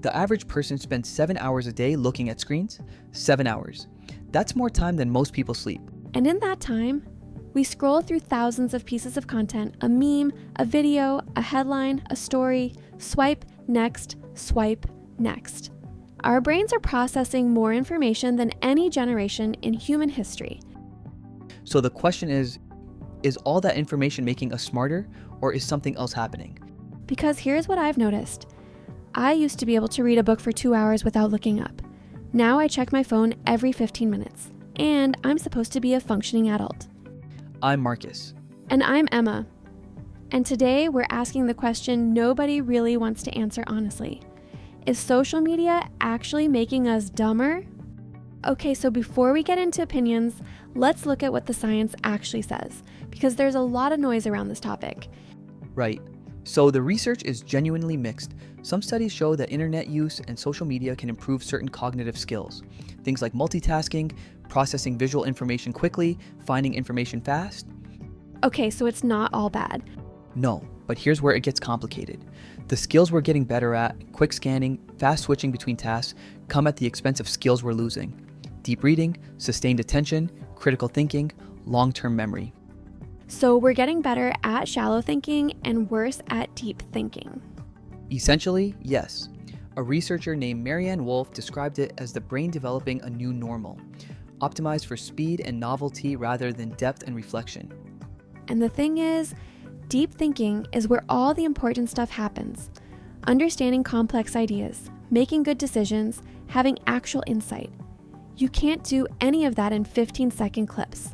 The average person spends 7 hours a day looking at screens. 7 hours. That's more time than most people sleep. And in that time, we scroll through thousands of pieces of content, a meme, a video, a headline, a story, swipe next, swipe next. Our brains are processing more information than any generation in human history. So the question is all that information making us smarter, or is something else happening? Because here's what I've noticed. I used to be able to read a book for 2 hours without looking up. Now I check my phone every 15 minutes, and I'm supposed to be a functioning adult. I'm Marcus. And I'm Emma. And today we're asking the question nobody really wants to answer honestly. Is social media actually making us dumber? Okay, so before we get into opinions, let's look at what the science actually says, because there's a lot of noise around this topic. Right. So the research is genuinely mixed. Some studies show that internet use and social media can improve certain cognitive skills. Things like multitasking, processing visual information quickly, finding information fast. Okay, so it's not all bad. No, but here's where it gets complicated. The skills we're getting better at, quick scanning, fast switching between tasks, come at the expense of skills we're losing. Deep reading, sustained attention, critical thinking, long-term memory. So we're getting better at shallow thinking and worse at deep thinking. Essentially, yes. A researcher named Marianne Wolf described it as the brain developing a new normal, optimized for speed and novelty rather than depth and reflection. And the thing is, deep thinking is where all the important stuff happens. Understanding complex ideas, making good decisions, having actual insight. You can't do any of that in 15-second clips.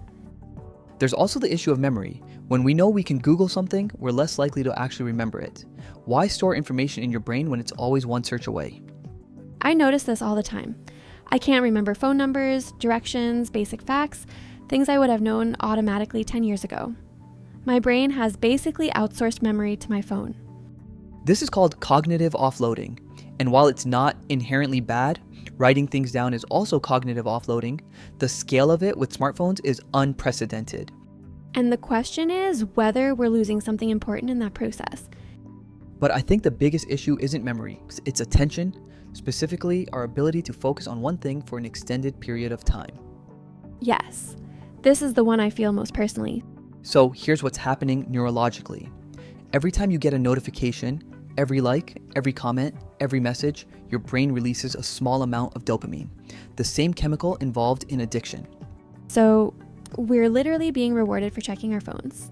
There's also the issue of memory. When we know we can Google something, we're less likely to actually remember it. Why store information in your brain when it's always one search away? I notice this all the time. I can't remember phone numbers, directions, basic facts, things I would have known automatically 10 years ago. My brain has basically outsourced memory to my phone. This is called cognitive offloading. And while it's not inherently bad, writing things down is also cognitive offloading. The scale of it with smartphones is unprecedented. And the question is whether we're losing something important in that process. But I think the biggest issue isn't memory, it's attention, specifically our ability to focus on one thing for an extended period of time. Yes, this is the one I feel most personally. So here's what's happening neurologically. Every time you get a notification, every like, every comment, every message, your brain releases a small amount of dopamine, the same chemical involved in addiction. So we're literally being rewarded for checking our phones.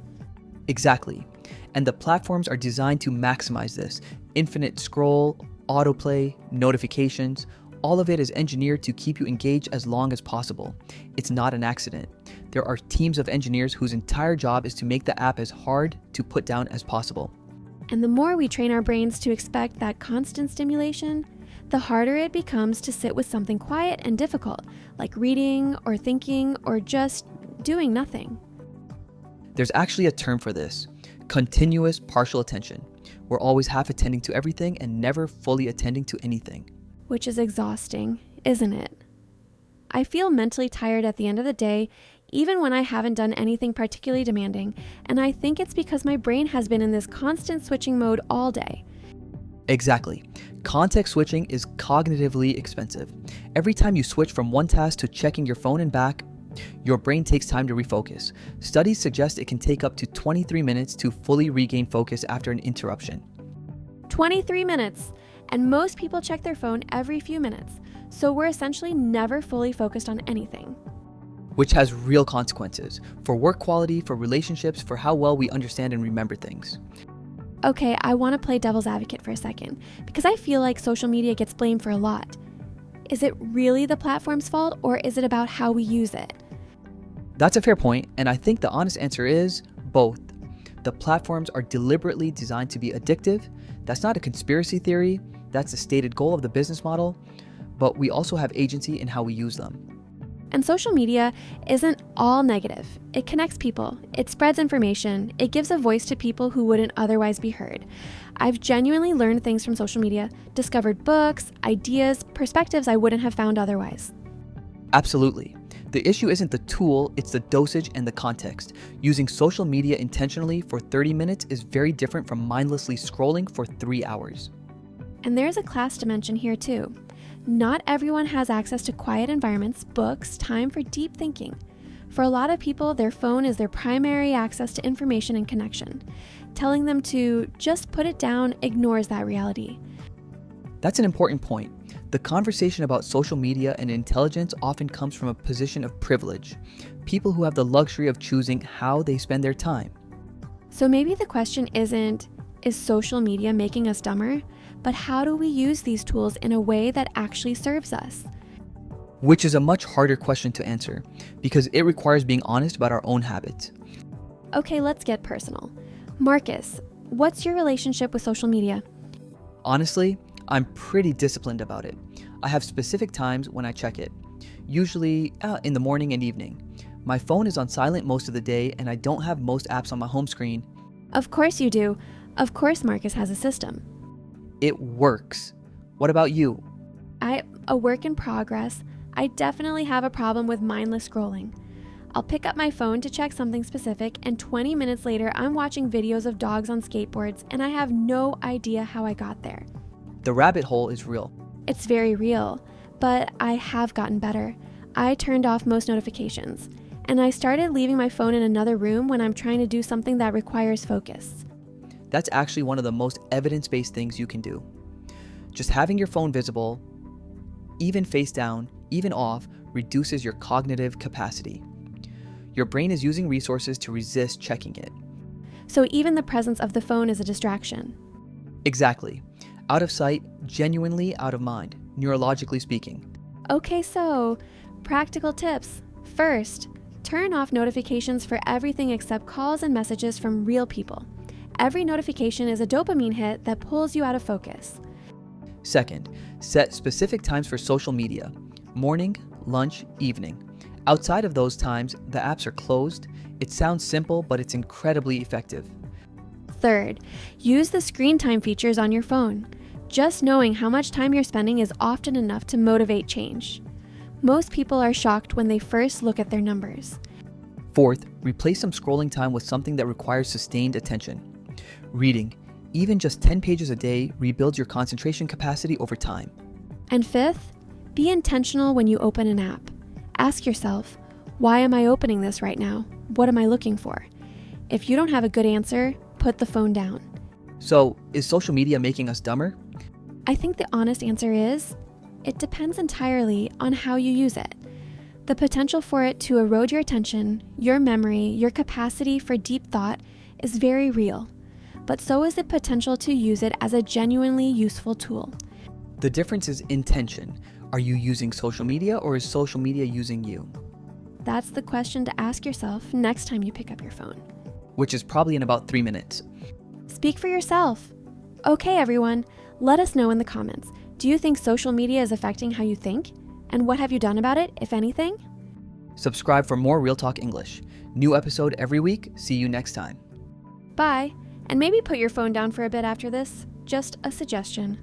Exactly. And the platforms are designed to maximize this. Infinite scroll, autoplay, notifications, all of it is engineered to keep you engaged as long as possible. It's not an accident. There are teams of engineers whose entire job is to make the app as hard to put down as possible. And the more we train our brains to expect that constant stimulation, the harder it becomes to sit with something quiet and difficult, like reading or thinking or just doing nothing. There's actually a term for this: continuous partial attention. We're always half attending to everything and never fully attending to anything. Which is exhausting, isn't it? I feel mentally tired at the end of the day, even when I haven't done anything particularly demanding, and I think it's because my brain has been in this constant switching mode all day. Exactly. Context switching is cognitively expensive. Every time you switch from one task to checking your phone and back, your brain takes time to refocus. Studies suggest it can take up to 23 minutes to fully regain focus after an interruption. 23 minutes! And most people check their phone every few minutes, so we're essentially never fully focused on anything. Which has real consequences for work quality, for relationships, for how well we understand and remember things. Okay, I want to play devil's advocate for a second, because I feel like social media gets blamed for a lot. Is it really the platform's fault, or is it about how we use it? That's a fair point, and I think the honest answer is both. The platforms are deliberately designed to be addictive. That's not a conspiracy theory, that's the stated goal of the business model, but we also have agency in how we use them. And social media isn't all negative. It connects people, it spreads information, it gives a voice to people who wouldn't otherwise be heard. I've genuinely learned things from social media, discovered books, ideas, perspectives I wouldn't have found otherwise. Absolutely. The issue isn't the tool, it's the dosage and the context. Using social media intentionally for 30 minutes is very different from mindlessly scrolling for 3 hours. And there's a class dimension here too. Not everyone has access to quiet environments, books, time for deep thinking. For a lot of people, their phone is their primary access to information and connection. Telling them to just put it down ignores that reality. That's an important point. The conversation about social media and intelligence often comes from a position of privilege. People who have the luxury of choosing how they spend their time. So maybe the question isn't, is social media making us dumber? But how do we use these tools in a way that actually serves us? Which is a much harder question to answer, because it requires being honest about our own habits. Okay, let's get personal. Marcus, what's your relationship with social media? Honestly, I'm pretty disciplined about it. I have specific times when I check it, usually in the morning and evening. My phone is on silent most of the day, and I don't have most apps on my home screen. Of course you do. Of course Marcus has a system. It works. What about you? A work in progress. I definitely have a problem with mindless scrolling. I'll pick up my phone to check something specific, and 20 minutes later, I'm watching videos of dogs on skateboards, and I have no idea how I got there. The rabbit hole is real. It's very real, but I have gotten better. I turned off most notifications, and I started leaving my phone in another room when I'm trying to do something that requires focus. That's actually one of the most evidence-based things you can do. Just having your phone visible, even face down, even off, reduces your cognitive capacity. Your brain is using resources to resist checking it. So even the presence of the phone is a distraction. Exactly. Out of sight, genuinely out of mind, neurologically speaking. Okay, so practical tips. First, turn off notifications for everything except calls and messages from real people. Every notification is a dopamine hit that pulls you out of focus. Second, set specific times for social media: morning, lunch, evening. Outside of those times, the apps are closed. It sounds simple, but it's incredibly effective. Third, use the screen time features on your phone. Just knowing how much time you're spending is often enough to motivate change. Most people are shocked when they first look at their numbers. Fourth, replace some scrolling time with something that requires sustained attention. Reading, even just 10 pages a day, rebuilds your concentration capacity over time. And fifth, be intentional when you open an app. Ask yourself, why am I opening this right now? What am I looking for? If you don't have a good answer, put the phone down. So, is social media making us dumber? I think the honest answer is, it depends entirely on how you use it. The potential for it to erode your attention, your memory, your capacity for deep thought is very real. But so is the potential to use it as a genuinely useful tool. The difference is intention. Are you using social media, or is social media using you? That's the question to ask yourself next time you pick up your phone. Which is probably in about 3 minutes. Speak for yourself. Okay, everyone, let us know in the comments. Do you think social media is affecting how you think? And what have you done about it, if anything? Subscribe for more Real Talk English. New episode every week. See you next time. Bye. And maybe put your phone down for a bit after this. Just a suggestion.